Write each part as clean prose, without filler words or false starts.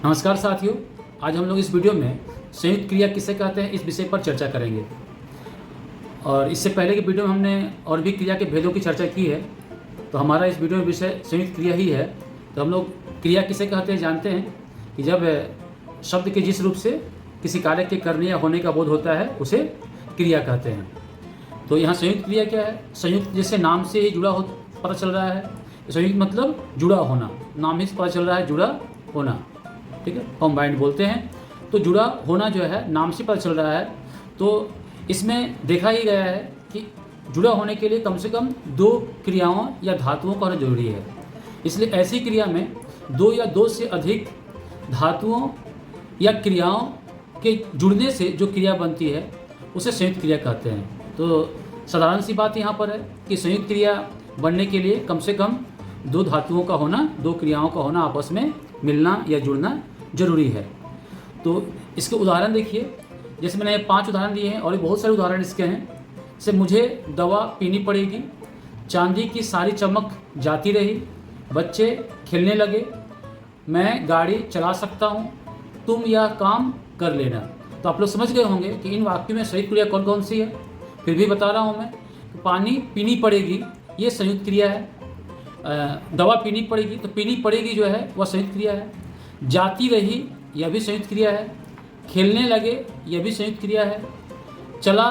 नमस्कार साथियों, आज हम लोग इस वीडियो में संयुक्त क्रिया किसे कहते हैं इस विषय पर चर्चा करेंगे। और इससे पहले की वीडियो में हमने और भी क्रिया के भेदों की चर्चा की है, तो हमारा इस वीडियो में विषय संयुक्त क्रिया ही है। तो हम लोग क्रिया किसे कहते हैं जानते हैं कि जब शब्द के जिस रूप से किसी कार्य के करने या होने का बोध होता है उसे क्रिया कहते हैं। तो यहाँ संयुक्त क्रिया क्या है? संयुक्त जैसे नाम से ही जुड़ा हो पता चल रहा है, संयुक्त मतलब जुड़ा होना, नाम ही से पता चल रहा है जुड़ा होना, ठीक है, कंबाइंड बोलते हैं। तो जुड़ा होना जो है नाम से पता चल रहा है, तो इसमें देखा ही गया है कि जुड़ा होने के लिए कम से कम दो क्रियाओं या धातुओं का होना जरूरी है। इसलिए ऐसी क्रिया में दो या दो से अधिक धातुओं या क्रियाओं के जुड़ने से जो क्रिया बनती है उसे संयुक्त क्रिया कहते हैं। तो साधारण सी बात यहाँ पर है कि संयुक्त क्रिया बनने के लिए कम से कम दो धातुओं का होना, दो क्रियाओं का होना, आपस में मिलना या जुड़ना जरूरी है। तो इसके उदाहरण देखिए, जैसे मैंने 5 उदाहरण दिए हैं और भी बहुत सारे उदाहरण इसके हैं। जैसे मुझे दवा पीनी पड़ेगी, चांदी की सारी चमक जाती रही, बच्चे खेलने लगे, मैं गाड़ी चला सकता हूँ, तुम यह काम कर लेना। तो आप लोग समझ गए होंगे कि इन वाक्यों में संयुक्त क्रिया कौन कौन सी है। फिर भी बता रहा हूँ मैं, पानी पीनी पड़ेगी ये संयुक्त क्रिया है, दवा पीनी पड़ेगी तो पीनी पड़ेगी जो है वह संयुक्त क्रिया है, जाती रही यह भी संयुक्त क्रिया है, खेलने लगे यह भी संयुक्त क्रिया है, चला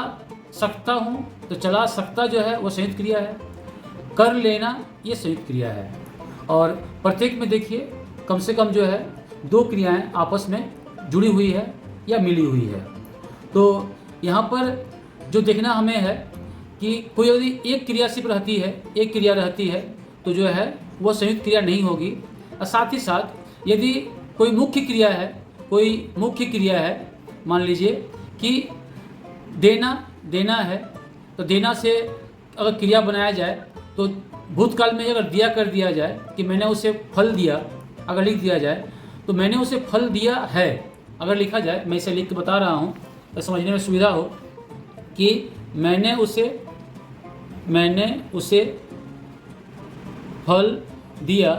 सकता हूँ तो चला सकता जो है वह संयुक्त क्रिया है, कर लेना ये संयुक्त क्रिया है। और प्रत्येक में देखिए कम से कम जो है दो क्रियाएं आपस में जुड़ी हुई है या मिली हुई है। तो यहाँ पर जो देखना हमें है कि कोई यदि एक क्रिया सिर्फ रहती है, एक क्रिया रहती है तो जो है वह संयुक्त क्रिया नहीं होगी। और साथ ही साथ यदि कोई मुख्य क्रिया है, कोई मुख्य क्रिया है, मान लीजिए कि देना है, तो देना से अगर क्रिया बनाया जाए तो भूतकाल में अगर दिया कर दिया जाए कि मैंने उसे फल दिया, अगर लिख दिया जाए तो मैंने उसे फल दिया है, अगर लिखा जाए, मैं इसे लिख के बता रहा हूँ तो समझने में सुविधा हो कि मैंने उसे फल दिया,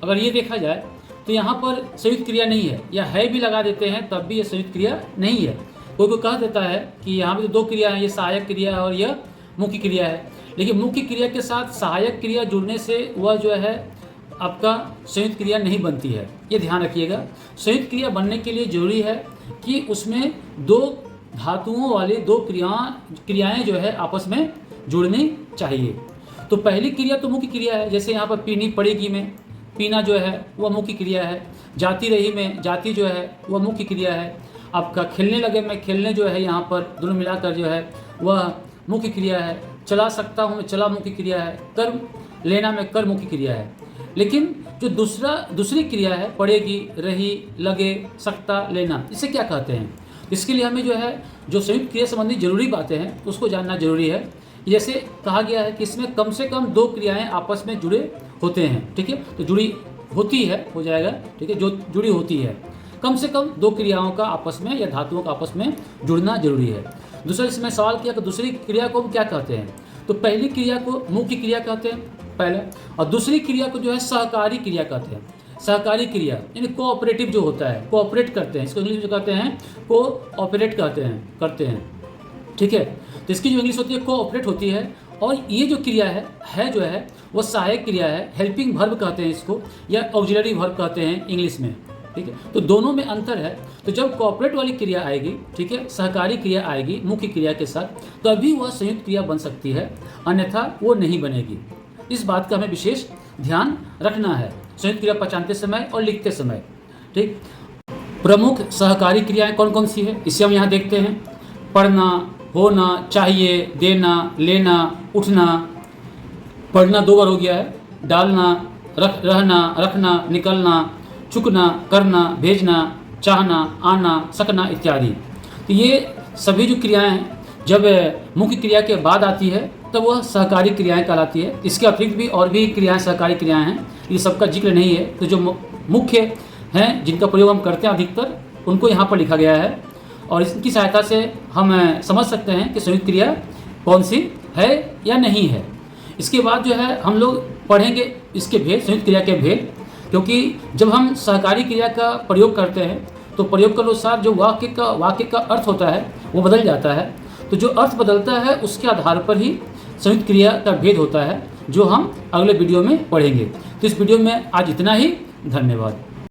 अगर ये देखा जाए तो यहाँ पर संयुक्त क्रिया नहीं है, या है भी लगा देते हैं तब भी ये संयुक्त क्रिया नहीं है। कोई कह देता है कि यहाँ पे तो दो क्रिया है, ये सहायक क्रिया है और यह मुख्य क्रिया है, लेकिन मुख्य क्रिया के साथ सहायक क्रिया जुड़ने से वह जो है आपका संयुक्त क्रिया नहीं बनती है। ये ध्यान रखिएगा, संयुक्त क्रिया बनने के लिए जरूरी है कि उसमें दो धातुओं वाले दो क्रियाएँ जो है आपस में जुड़नी चाहिए। तो पहली क्रिया तो मुख्य क्रिया है, जैसे यहाँ पर पीनी पड़ेगी में पीना जो है वह मुख्य क्रिया है, जाती रही में जाती जो है वह मुख्य क्रिया है, आपका खेलने लगे में खेलने जो है यहाँ पर दोनों मिलाकर जो है वह मुख्य क्रिया है, चला सकता हूँ में चला मुख्य क्रिया है, कर लेना में कर मुख्य क्रिया है। लेकिन जो दूसरी क्रिया है पड़ेगी, रही, लगे, सकता, लेना, इसे क्या कहते हैं? इसके लिए हमें जो है जो संयुक्त क्रिया संबंधी जरूरी बातें हैं उसको जानना जरूरी है। जैसे कहा गया है कि इसमें कम से कम दो क्रियाएं आपस में जुड़े होते हैं, ठीक है, तो जुड़ी होती है हो जाएगा, ठीक है, जो जुड़ी होती है, कम से कम दो क्रियाओं का आपस में या धातुओं का आपस में जुड़ना जरूरी है। दूसरा इसमें सवाल किया कि दूसरी क्रिया को क्या कहते हैं, तो पहली क्रिया को मुख्य क्रिया कहते हैं पहले, और दूसरी क्रिया को जो है सहकारी क्रिया कहते हैं। सहकारी क्रिया यानी कोऑपरेटिव जो होता है, कोऑपरेट करते हैं, इसको इंग्लिश में कहते हैं कोऑपरेट करते हैं, ठीक है। तो इसकी जो इंग्लिश होती है कोऑपरेट होती है। और ये जो क्रिया है जो है वो सहायक क्रिया है, हेल्पिंग वर्ब कहते हैं इसको, या ऑक्सिलरी वर्ब कहते हैं इंग्लिश में, ठीक है। तो दोनों में अंतर है। तो जब कोऑपरेट वाली क्रिया आएगी, ठीक है, सहकारी क्रिया आएगी मुख्य क्रिया के साथ, तभी वह संयुक्त क्रिया बन सकती है, अन्यथा वो नहीं बनेगी। इस बात का हमें विशेष ध्यान रखना है संयुक्त क्रिया पहचानते समय और लिखते समय, ठीक। प्रमुख सहकारी क्रियाएं कौन कौन सी है इसे हम यहाँ देखते हैं। पढ़ना, होना, चाहिए, देना, लेना, उठना, पढ़ना 2 बार हो गया है, डालना, रहना, रखना, निकलना, चुकना, करना, भेजना, चाहना, आना, सकना इत्यादि। तो ये सभी जो क्रियाएं हैं जब मुख्य क्रिया के बाद आती है तब वह सहकारी क्रियाएं कहलाती है। इसके अतिरिक्त भी और भी क्रियाएं सहकारी क्रियाएं हैं, ये सबका जिक्र नहीं है। तो जो मुख्य हैं जिनका प्रयोग हम करते हैं अधिकतर, उनको यहाँ पर लिखा गया है और इसकी सहायता से हम समझ सकते हैं कि संयुक्त क्रिया कौन सी है या नहीं है। इसके बाद जो है हम लोग पढ़ेंगे इसके भेद, संयुक्त क्रिया के भेद। क्योंकि जब हम सहकारी क्रिया का प्रयोग करते हैं तो प्रयोग के अनुसार जो वाक्य का अर्थ होता है वो बदल जाता है। तो जो अर्थ बदलता है उसके आधार पर ही संयुक्त क्रिया का भेद होता है, जो हम अगले वीडियो में पढ़ेंगे। तो इस वीडियो में आज इतना ही। धन्यवाद।